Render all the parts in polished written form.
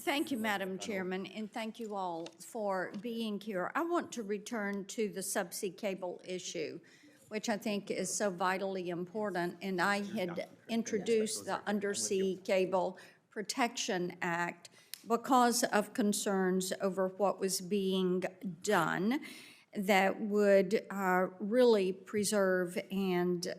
Thank you, Madam Chairman, and thank you all for being here. I want to return to the subsea cable issue, which I think is so vitally important, and I had introduced the Undersea Cable Protection Act because of concerns over what was being done that would really preserve and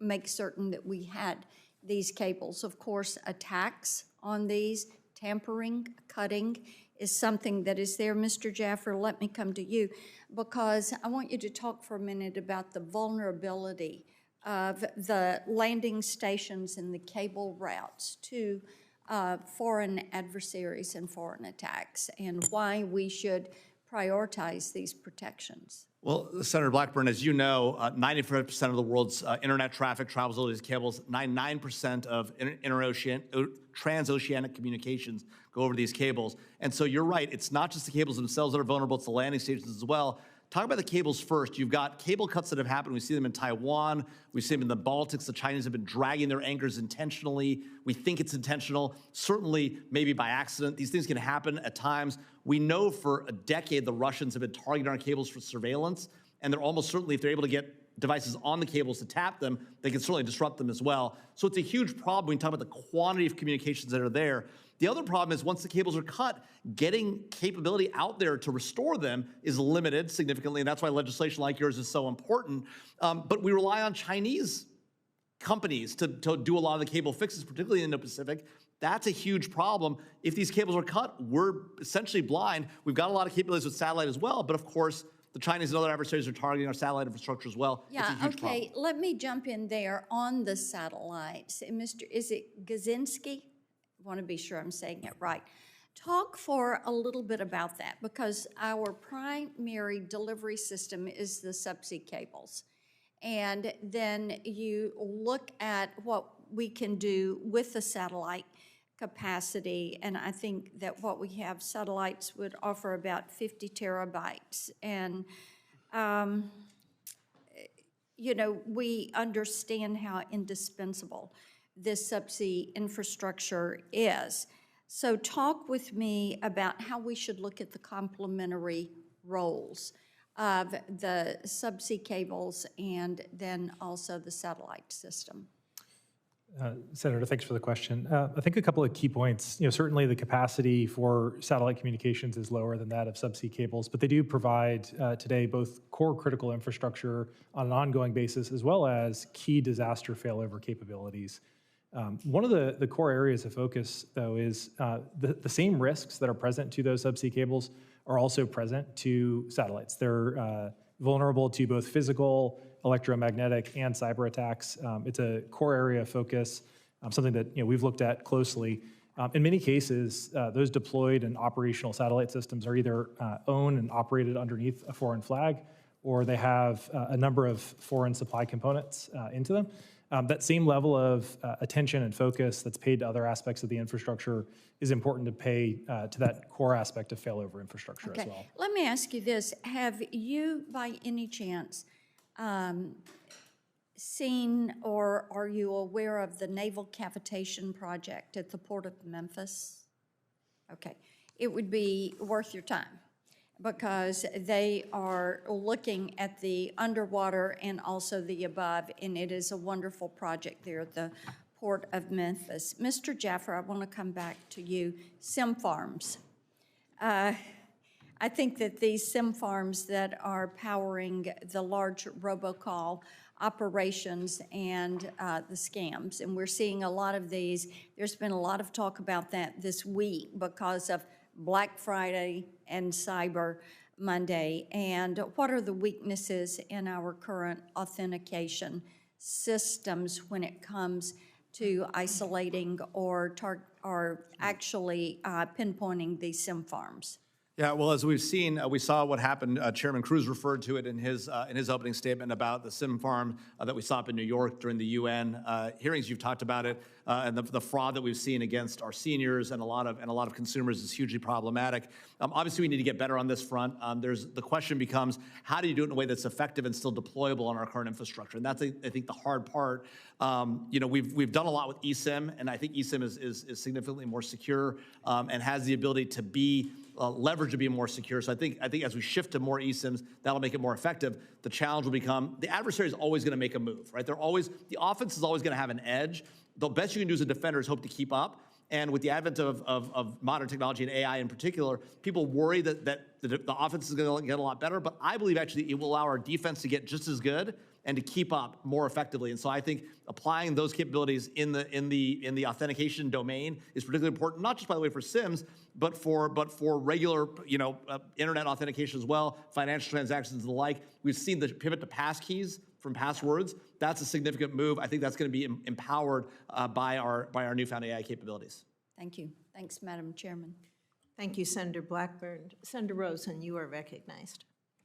make certain that we had these cables. Of course, attacks on these, tampering, cutting, is something that is there. Mr. Jaffer, let me come to you, because I want you to talk for a minute about the vulnerability of the landing stations and the cable routes to foreign adversaries and foreign attacks, and why we should prioritize these protections. Well, Senator Blackburn, as you know, 95% of the world's internet traffic travels over these cables. 99% of transoceanic communications go over these cables. And so you're right, it's not just the cables themselves that are vulnerable, it's the landing stations as well. Talk about the cables first. You've got cable cuts that have happened. We see them in Taiwan. We see them in the Baltics. The Chinese have been dragging their anchors intentionally. We think it's intentional, certainly maybe by accident. These things can happen at times. We know for a decade the Russians have been targeting our cables for surveillance, and they're almost certainly, if they're able to get devices on the cables to tap them, they can certainly disrupt them as well. So it's a huge problem when you talk about the quantity of communications that are there. The other problem is once the cables are cut, getting capability out there to restore them is limited significantly, and that's why legislation like yours is so important. But we rely on Chinese companies to do a lot of the cable fixes, particularly in the Pacific. That's a huge problem. If these cables are cut, we're essentially blind. We've got a lot of capabilities with satellite as well, but of course, the Chinese and other adversaries are targeting our satellite infrastructure as well. Yeah, it's a huge okay, problem. let me jump in there on the satellites. Is it Gazinski? I want to be sure I'm saying it right. Talk for a little bit about that, because our primary delivery system is the subsea cables. And then you look at what we can do with the satellite capacity, and I think that what we have, satellites would offer about 50 terabytes. And, you know, we understand how indispensable this subsea infrastructure is. So talk with me about how we should look at the complementary roles of the subsea cables and then also the satellite system. Senator, thanks for the question. I think a couple of key points. You know, certainly the capacity for satellite communications is lower than that of subsea cables, but they do provide today both core critical infrastructure on an ongoing basis as well as key disaster failover capabilities. One of the core areas of focus, though, is the same risks that are present to those subsea cables are also present to satellites. They're vulnerable to both physical, electromagnetic, and cyber attacks. It's a core area of focus, something that we've looked at closely. In many cases, those deployed and operational satellite systems are either owned and operated underneath a foreign flag, or they have a number of foreign supply components into them. That same level of attention and focus that's paid to other aspects of the infrastructure is important to pay to that core aspect of failover infrastructure as well. Let me ask you this. Have you, by any chance, seen or are you aware of the Naval Cavitation Project at the Port of Memphis? Okay. It would be worth your time, because they are looking at the underwater and also the above, and it is a wonderful project there at the Port of Memphis. Mr. Jaffer, I want to come back to you. SIM farms. I think that these SIM farms that are powering the large robocall operations and the scams, and we're seeing a lot of these. There's been a lot of talk about that this week because of Black Friday and Cyber Monday. And what are the weaknesses in our current authentication systems when it comes to isolating or actually pinpointing these SIM farms? Yeah, well, as we've seen, we saw what happened. Chairman Cruz referred to it in his opening statement about the sim farm that we saw up in New York during the UN hearings. You've talked about it, and the fraud that we've seen against our seniors and a lot of consumers is hugely problematic. Obviously, we need to get better on this front. The question becomes, how do you do it in a way that's effective and still deployable on our current infrastructure? And that's, I think, the hard part. We've done a lot with eSIM, and I think eSIM is significantly more secure and has the ability to be leverage to be more secure. So I think as we shift to more eSIMs, that'll make it more effective. The challenge will become the adversary is always going to make a move, right? The offense is always going to have an edge. The best you can do as a defender is hope to keep up. And with the advent of modern technology and AI in particular, people worry that the offense is going to get a lot better. But I believe actually it will allow our defense to get just as good and to keep up more effectively. And so I think applying those capabilities in the authentication domain is particularly important, not just, by the way, for SIMs, but for regular internet authentication as well, financial transactions and the like. We've seen the pivot to passkeys from passwords. That's a significant move. I think that's going to be empowered by our newfound AI capabilities. Thank you. Thanks, Madam Chairman. Thank you, Senator Blackburn. Senator Rosen, you are recognized.